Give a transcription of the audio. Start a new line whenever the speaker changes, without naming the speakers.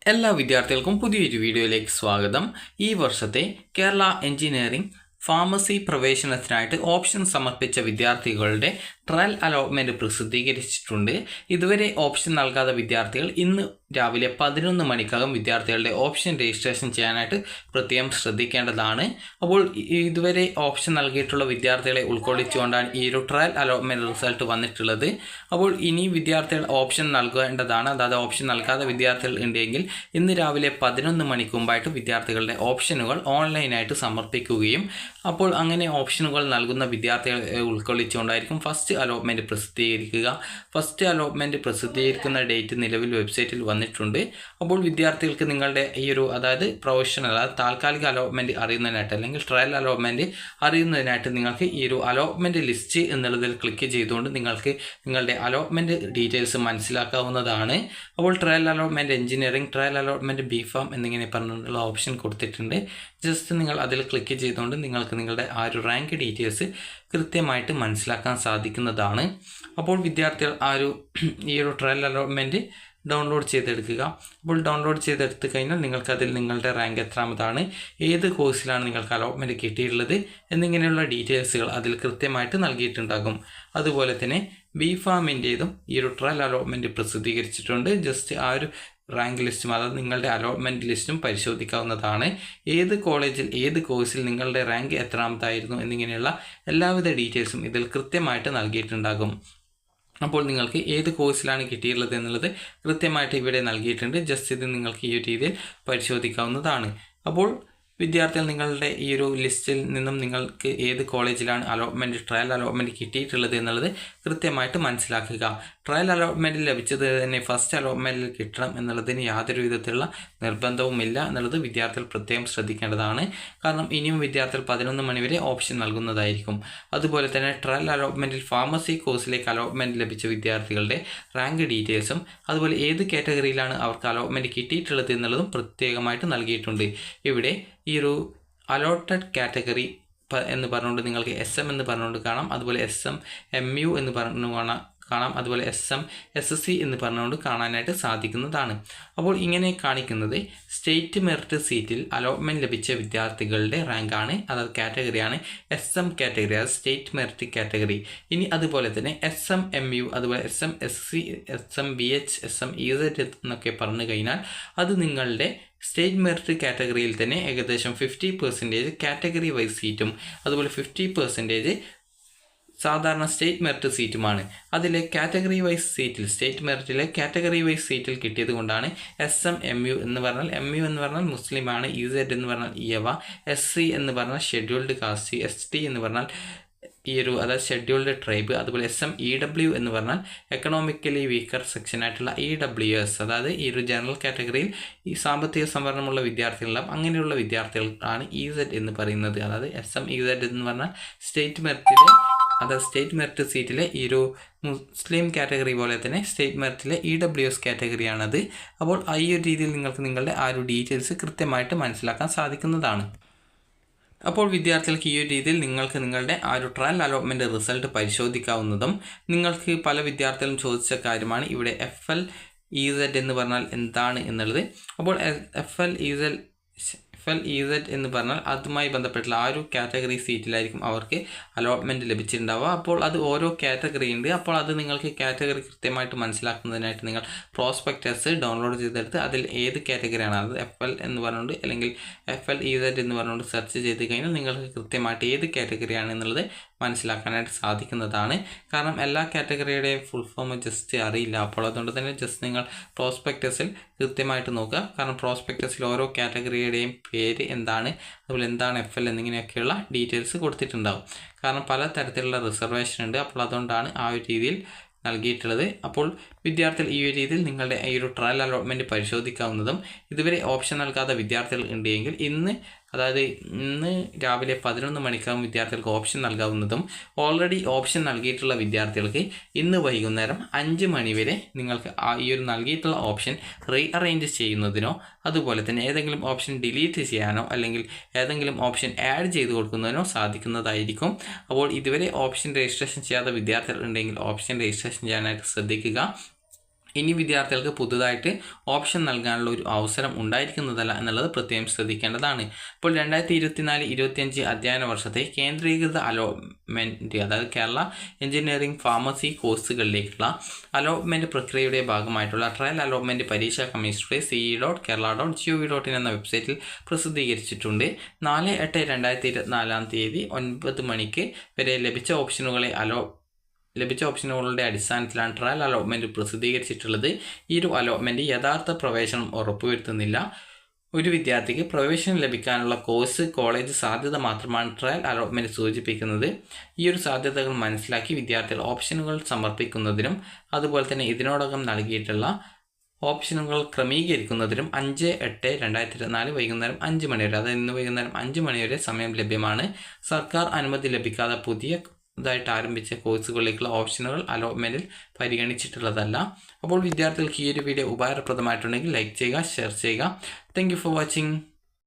എല്ലാ വിദ്യാർത്ഥികൾക്കും പുതിയൊരു വീഡിയോയിലേക്ക് സ്വാഗതം. ഈ വർഷത്തെ കേരള എഞ്ചിനീയറിംഗ് ഫാർമസി പ്രവേശനത്തിനായിട്ട് ഓപ്ഷൻ സമർപ്പിച്ച വിദ്യാർത്ഥികളുടെ ട്രയൽ അലോട്ട്മെൻറ്റ് പ്രസിദ്ധീകരിച്ചിട്ടുണ്ട്. ഇതുവരെ ഓപ്ഷൻ നൽകാത്ത വിദ്യാർത്ഥികൾ ഇന്ന് രാവിലെ 11 മണിക്കകം വിദ്യാർത്ഥികളുടെ ഓപ്ഷൻ രജിസ്ട്രേഷൻ ചെയ്യാനായിട്ട് പ്രത്യേകം ശ്രദ്ധിക്കേണ്ടതാണ്. അപ്പോൾ ഇതുവരെ ഓപ്ഷൻ നൽകിയിട്ടുള്ള വിദ്യാർത്ഥികളെ ഉൾക്കൊള്ളിച്ചുകൊണ്ടാണ് ഈ ഒരു ട്രയൽ അലോട്ട്മെൻറ്റ് റിസൾട്ട് വന്നിട്ടുള്ളത്. അപ്പോൾ ഇനി വിദ്യാർത്ഥികൾ ഓപ്ഷൻ നൽകേണ്ടതാണ്. അതായത് ഓപ്ഷൻ നൽകാത്ത വിദ്യാർത്ഥികൾ ഉണ്ടെങ്കിൽ ഇന്ന് രാവിലെ 11 മണിക്ക് മുമ്പായിട്ട് വിദ്യാർത്ഥികളുടെ ഓപ്ഷനുകൾ ഓൺലൈനായിട്ട് സമർപ്പിക്കുകയും അപ്പോൾ അങ്ങനെ ഓപ്ഷനുകൾ നൽകുന്ന വിദ്യാർത്ഥികളെ ഉൾക്കൊള്ളിച്ചുകൊണ്ടായിരിക്കും ഫസ്റ്റ് അലോട്ട്മെൻറ്റ് പ്രസിദ്ധീകരിക്കുക. ഫസ്റ്റ് അലോട്ട്മെൻറ്റ് പ്രസിദ്ധീകരിക്കുന്ന ഡേറ്റ് നിലവിൽ വെബ്സൈറ്റിൽ വന്നിട്ടുണ്ട്. അപ്പോൾ വിദ്യാർത്ഥികൾക്ക് നിങ്ങളുടെ ഈ ഒരു അതായത് പ്രൊഫഷണൽ താൽക്കാലിക അലോട്ട്മെൻറ്റ് അറിയുന്നതിനായിട്ട് അല്ലെങ്കിൽ ട്രയൽ അലോട്ട്മെൻറ്റ് അറിയുന്നതിനായിട്ട് നിങ്ങൾക്ക് ഈ ഒരു അലോട്ട്മെൻറ്റ് ലിസ്റ്റ് എന്നുള്ളതിൽ ക്ലിക്ക് ചെയ്തുകൊണ്ട് നിങ്ങൾക്ക് നിങ്ങളുടെ അലോട്ട്മെൻറ്റ് ഡീറ്റെയിൽസ് മനസ്സിലാക്കാവുന്നതാണ്. അപ്പോൾ trial allotment engineering, trial allotment BPharm എന്നിങ്ങനെ പറഞ്ഞിട്ടുള്ള ഓപ്ഷൻ കൊടുത്തിട്ടുണ്ട്. ജസ്റ്റ് നിങ്ങൾ അതിൽ ക്ലിക്ക് ചെയ്തുകൊണ്ട് നിങ്ങൾക്ക് നിങ്ങളുടെ ആ ഒരു റാങ്ക് ഡീറ്റെയിൽസ് കൃത്യമായിട്ട് മനസ്സിലാക്കാൻ സാധിക്കുന്നതാണ്. അപ്പോൾ വിദ്യാർത്ഥികൾ ഈ ഒരു ട്രയൽ അലോട്ട്മെൻറ്റ് ഡൗൺലോഡ് ചെയ്തെടുക്കുക. അപ്പോൾ ഡൗൺലോഡ് ചെയ്തെടുത്ത് കഴിഞ്ഞാൽ നിങ്ങൾക്കതിൽ നിങ്ങളുടെ റാങ്ക് എത്രാമതാണ്, ഏത് കോഴ്സിലാണ് നിങ്ങൾക്ക് അലോട്ട്മെൻറ്റ് കിട്ടിയിട്ടുള്ളത് എന്നിങ്ങനെയുള്ള ഡീറ്റെയിൽസുകൾ അതിൽ കൃത്യമായിട്ട് നൽകിയിട്ടുണ്ടാകും. അതുപോലെ തന്നെ ബിഫാമിൻ്റേതും ഈ ഒരു ട്രയൽ അലോട്ട്മെൻറ്റ് പ്രസിദ്ധീകരിച്ചിട്ടുണ്ട്. ജസ്റ്റ് ആ ഒരു റാങ്ക് ലിസ്റ്റും അതായത് നിങ്ങളുടെ അലോട്ട്മെൻറ്റ് ലിസ്റ്റും പരിശോധിക്കാവുന്നതാണ്. ഏത് കോളേജിൽ ഏത് കോഴ്സിൽ നിങ്ങളുടെ റാങ്ക് എത്രാമതായിരുന്നു എന്നിങ്ങനെയുള്ള എല്ലാവിധ ഡീറ്റെയിൽസും ഇതിൽ കൃത്യമായിട്ട് നൽകിയിട്ടുണ്ടാകും. അപ്പോൾ നിങ്ങൾക്ക് ഏത് കോഴ്സിലാണ് കിട്ടിയിട്ടുള്ളത് എന്നുള്ളത് കൃത്യമായിട്ട് ഇവിടെ നൽകിയിട്ടുണ്ട്. ജസ്റ്റ് ഇത് നിങ്ങൾക്ക് ഈ ഒരു രീതിയിൽ പരിശോധിക്കാവുന്നതാണ്. അപ്പോൾ വിദ്യാർത്ഥികൾ നിങ്ങളുടെ ഈ ഒരു ലിസ്റ്റിൽ നിന്നും നിങ്ങൾക്ക് ഏത് കോളേജിലാണ് ട്രയൽ അലോട്ട്മെൻറ്റ് കിട്ടിയിട്ടുള്ളത് എന്നുള്ളത് കൃത്യമായിട്ട് മനസ്സിലാക്കുക. ട്രയൽ അലോട്ട്മെൻറ്റ് ലഭിച്ചത് തന്നെ ഫസ്റ്റ് അലോട്ട്മെൻറ്റിൽ കിട്ടണം എന്നുള്ളതിന് യാതൊരു വിധത്തിലുള്ള നിർബന്ധവുമില്ല എന്നുള്ളത് വിദ്യാർത്ഥികൾ പ്രത്യേകം ശ്രദ്ധിക്കേണ്ടതാണ്. കാരണം ഇനിയും വിദ്യാർത്ഥികൾ 11 മണി വരെ ഓപ്ഷൻ നൽകുന്നതായിരിക്കും. അതുപോലെ തന്നെ ട്രയൽ അലോട്ട്മെൻറ്റിൽ ഫാർമസി കോഴ്സിലേക്ക് അലോട്ട്മെൻറ്റ് ലഭിച്ച വിദ്യാർത്ഥികളുടെ റാങ്ക് ഡീറ്റെയിൽസും അതുപോലെ ഏത് കാറ്റഗറിയിലാണ് അവർക്ക് അലോട്ട്മെൻറ്റ് കിട്ടിയിട്ടുള്ളത് എന്നുള്ളതും പ്രത്യേകമായിട്ട് നൽകിയിട്ടുണ്ട്. ഇവിടെ ഈ ഒരു അലോട്ടഡ് കാറ്റഗറി എന്ന് പറഞ്ഞുകൊണ്ട് നിങ്ങൾക്ക് SM എന്ന് പറഞ്ഞുകൊണ്ട് കാണാം. അതുപോലെ SM MU എന്ന് പറഞ്ഞു കാണാം. അതുപോലെ SM SSC എന്ന് പറഞ്ഞുകൊണ്ട് കാണാനായിട്ട് സാധിക്കുന്നതാണ്. അപ്പോൾ ഇങ്ങനെ കാണിക്കുന്നത് സ്റ്റേറ്റ് മെറിറ്റ് സീറ്റിൽ അലോട്ട്മെൻറ്റ് ലഭിച്ച വിദ്യാർത്ഥികളുടെ റാങ്കാണ്, അതായത് കാറ്റഗറിയാണ് SM കാറ്റഗറി, അത് സ്റ്റേറ്റ് മെറിറ്റ് കാറ്റഗറി. ഇനി അതുപോലെ തന്നെ SM MU അതുപോലെ SM SC SM BH SM EZ എന്നൊക്കെ പറഞ്ഞു കഴിഞ്ഞാൽ അത് നിങ്ങളുടെ സ്റ്റേറ്റ് മെറിറ്റ് കാറ്റഗറിയിൽ തന്നെ ഏകദേശം 50% കാറ്റഗറി വൈസ് സീറ്റും അതുപോലെ 50% സാധാരണ സ്റ്റേറ്റ് മെറിറ്റ് സീറ്റുമാണ്. അതിലെ കാറ്റഗറി വൈസ് സീറ്റിൽ സ്റ്റേറ്റ് മെറിറ്റിലെ കാറ്റഗറി വൈസ് സീറ്റിൽ കിട്ടിയത് കൊണ്ടാണ് SM MU എന്ന് പറഞ്ഞാൽ MU എന്ന് പറഞ്ഞാൽ മുസ്ലിമാണ്, EZ എന്ന് പറഞ്ഞാൽ ഇയവ, SC എന്ന് പറഞ്ഞാൽ ഷെഡ്യൂൾഡ് കാസ്റ്റ്, ST എന്ന് പറഞ്ഞാൽ അതായത് ഷെഡ്യൂൾഡ് ട്രൈബ്, അതുപോലെ SM EW എന്ന് പറഞ്ഞാൽ എക്കണോമിക്കലി വീക്കർ സെക്ഷനായിട്ടുള്ള EWS, അതായത് ഈ ഒരു ജനറൽ കാറ്റഗറിയിൽ ഈ സാമ്പത്തിക സംവരണമുള്ള വിദ്യാർത്ഥികളുണ്ടാകും. അങ്ങനെയുള്ള വിദ്യാർത്ഥികൾക്കാണ് EZ എന്ന് പറയുന്നത്. അതായത് SM EZ എന്ന് പറഞ്ഞാൽ സ്റ്റേറ്റ് മെറിറ്റ് സീറ്റിലെ ഈ ഒരു മുസ്ലിം കാറ്റഗറി പോലെ തന്നെ സ്റ്റേറ്റ് മെറിറ്റിലെ EWS കാറ്റഗറിയാണത്. അപ്പോൾ ഈ ഒരു രീതിയിൽ നിങ്ങൾക്ക് നിങ്ങളുടെ ആ ഒരു ഡീറ്റെയിൽസ് കൃത്യമായിട്ട് മനസ്സിലാക്കാൻ സാധിക്കുന്നതാണ്. അപ്പോൾ വിദ്യാർത്ഥികൾക്ക് ഈ ഒരു രീതിയിൽ നിങ്ങൾക്ക് നിങ്ങളുടെ ആ ഒരു ട്രയൽ അലോട്ട്മെൻറ്റ് റിസൾട്ട് പരിശോധിക്കാവുന്നതും നിങ്ങൾക്ക് പല വിദ്യാർത്ഥികളും ചോദിച്ച കാര്യമാണ് ഇവിടെ FLEZ എന്ന് പറഞ്ഞാൽ എന്താണ് എന്നുള്ളത്. അപ്പോൾ FLEZ എന്ന് പറഞ്ഞാൽ അതുമായി ബന്ധപ്പെട്ടുള്ള ആ ഒരു കാറ്റഗറി സീറ്റിലായിരിക്കും അവർക്ക് അലോട്ട്മെൻറ്റ് ലഭിച്ചിട്ടുണ്ടാവുക. അപ്പോൾ അത് ഓരോ കാറ്റഗറി ഉണ്ട്. അപ്പോൾ അത് നിങ്ങൾക്ക് കാറ്റഗറി കൃത്യമായിട്ട് മനസ്സിലാക്കുന്നതിനായിട്ട് നിങ്ങൾ പ്രോസ്പെക്ടസ് ഡൗൺലോഡ് ചെയ്തെടുത്ത് അതിൽ ഏത് കാറ്റഗറിയാണ്, അത് FL എന്ന് പറഞ്ഞുകൊണ്ട് അല്ലെങ്കിൽ FLEZ എന്ന് പറഞ്ഞുകൊണ്ട് സെർച്ച് ചെയ്ത് കഴിഞ്ഞാൽ നിങ്ങൾക്ക് കൃത്യമായിട്ട് ഏത് കാറ്റഗറിയാണ് എന്നുള്ളത് മനസ്സിലാക്കാനായിട്ട് സാധിക്കുന്നതാണ്. കാരണം എല്ലാ കാറ്റഗറിയുടെയും ഫുൾ ഫോം ജസ്റ്റ് അറിയില്ല. അപ്പോൾ അതുകൊണ്ട് തന്നെ ജസ്റ്റ് നിങ്ങൾ പ്രോസ്പെക്ടസിൽ കൃത്യമായിട്ട് നോക്കുക. കാരണം പ്രോസ്പെക്ടസിൽ ഓരോ കാറ്റഗറിയുടെയും പേര് എന്താണ്, അതുപോലെ എന്താണ് FL എന്നിങ്ങനെയൊക്കെയുള്ള ഡീറ്റെയിൽസ് കൊടുത്തിട്ടുണ്ടാകും. കാരണം പല തരത്തിലുള്ള റിസർവേഷൻ ഉണ്ട്. അപ്പോൾ അതുകൊണ്ടാണ് ആ ഒരു രീതിയിൽ നൽകിയിട്ടുള്ളത്. അപ്പോൾ വിദ്യാർത്ഥികൾ ഈ ഒരു രീതിയിൽ നിങ്ങളുടെ ഈ ഒരു ട്രയൽ അലോട്ട്മെൻറ്റ് പരിശോധിക്കാവുന്നതും ഇതുവരെ ഓപ്ഷൻ നൽകാത്ത വിദ്യാർത്ഥികൾ ഉണ്ടെങ്കിൽ ഇന്ന് രാവിലെ 11 മണിക്കാവും വിദ്യാർത്ഥികൾക്ക് ഓപ്ഷൻ നൽകാവുന്നതും ഓൾറെഡി ഓപ്ഷൻ നൽകിയിട്ടുള്ള വിദ്യാർത്ഥികൾക്ക് ഇന്ന് വൈകുന്നേരം 5 മണി വരെ നിങ്ങൾക്ക് ഈ ഒരു നൽകിയിട്ടുള്ള ഓപ്ഷൻ റീഅറേഞ്ച് ചെയ്യുന്നതിനോ അതുപോലെ തന്നെ ഏതെങ്കിലും ഓപ്ഷൻ ഡിലീറ്റ് ചെയ്യാനോ അല്ലെങ്കിൽ ഏതെങ്കിലും ഓപ്ഷൻ ആഡ് ചെയ്ത് കൊടുക്കുന്നതിനോ സാധിക്കുന്നതായിരിക്കും. അപ്പോൾ ഇതുവരെ ഓപ്ഷൻ രജിസ്ട്രേഷൻ ചെയ്യാത്ത വിദ്യാർത്ഥികൾ ഉണ്ടെങ്കിൽ ഓപ്ഷൻ രജിസ്ട്രേഷൻ ചെയ്യാനായിട്ട് ശ്രദ്ധിക്കുക. ഇനി വിദ്യാർത്ഥികൾക്ക് പുതുതായിട്ട് ഓപ്ഷൻ നൽകാനുള്ള ഒരു അവസരം ഉണ്ടായിരിക്കുന്നതല്ല എന്നുള്ളത് പ്രത്യേകം ശ്രദ്ധിക്കേണ്ടതാണ്. ഇപ്പോൾ 2024-25 അധ്യയന വർഷത്തെ കേന്ദ്രീകൃത അലോട്ട്മെൻറ്റ്, അതായത് കേരള എഞ്ചിനീയറിംഗ് ഫാർമസി കോഴ്സുകളിലേക്കുള്ള അലോട്ട്മെൻറ്റ് പ്രക്രിയയുടെ ഭാഗമായിട്ടുള്ള ട്രയൽ അലോട്ട്മെൻറ്റ് പരീക്ഷാ കമ്മീഷണറുടെ ce.kerala.gov.in എന്ന വെബ്സൈറ്റിൽ പ്രസിദ്ധീകരിച്ചിട്ടുണ്ട്. 4/8/2024 9 മണിക്ക് വരെ ലഭിച്ച ഓപ്ഷനുകളുടെ അടിസ്ഥാനത്തിലാണ് ട്രയൽ അലോട്ട്മെൻറ്റ് പ്രസിദ്ധീകരിച്ചിട്ടുള്ളത്. ഈ ഒരു അലോട്ട്മെൻറ്റ് യഥാർത്ഥ പ്രവേശനം ഉറപ്പുവരുത്തുന്നില്ല. ഒരു വിദ്യാർത്ഥിക്ക് പ്രവേശനം ലഭിക്കാനുള്ള കോഴ്സ്, കോളേജ് സാധ്യത മാത്രമാണ് ട്രയൽ അലോട്ട്മെൻറ്റ് സൂചിപ്പിക്കുന്നത്. ഈ ഒരു സാധ്യതകൾ മനസ്സിലാക്കി വിദ്യാർത്ഥികൾ ഓപ്ഷനുകൾ സമർപ്പിക്കുന്നതിനും അതുപോലെ തന്നെ ഇതിനോടകം നൽകിയിട്ടുള്ള ഓപ്ഷനുകൾ ക്രമീകരിക്കുന്നതിനും 5/8/2024 വൈകുന്നേരം 5 മണി വരെ, അതായത് ഇന്ന് വൈകുന്നേരം 5 മണി വരെ സമയം ലഭ്യമാണ്. സർക്കാർ അനുമതി ലഭിക്കാതെ പുതിയതായിട്ട് ആരംഭിച്ച കോഴ്സുകളിലേക്കുള്ള ഓപ്ഷനുകൾ അലോട്ട്മെൻറ്റിൽ പരിഗണിച്ചിട്ടുള്ളതല്ല. അപ്പോൾ വിദ്യാർത്ഥികൾക്ക് ഈ ഒരു വീഡിയോ ഉപകാരപ്രദമായിട്ടുണ്ടെങ്കിൽ ലൈക്ക് ചെയ്യുക, ഷെയർ ചെയ്യുക. Thank you for watching.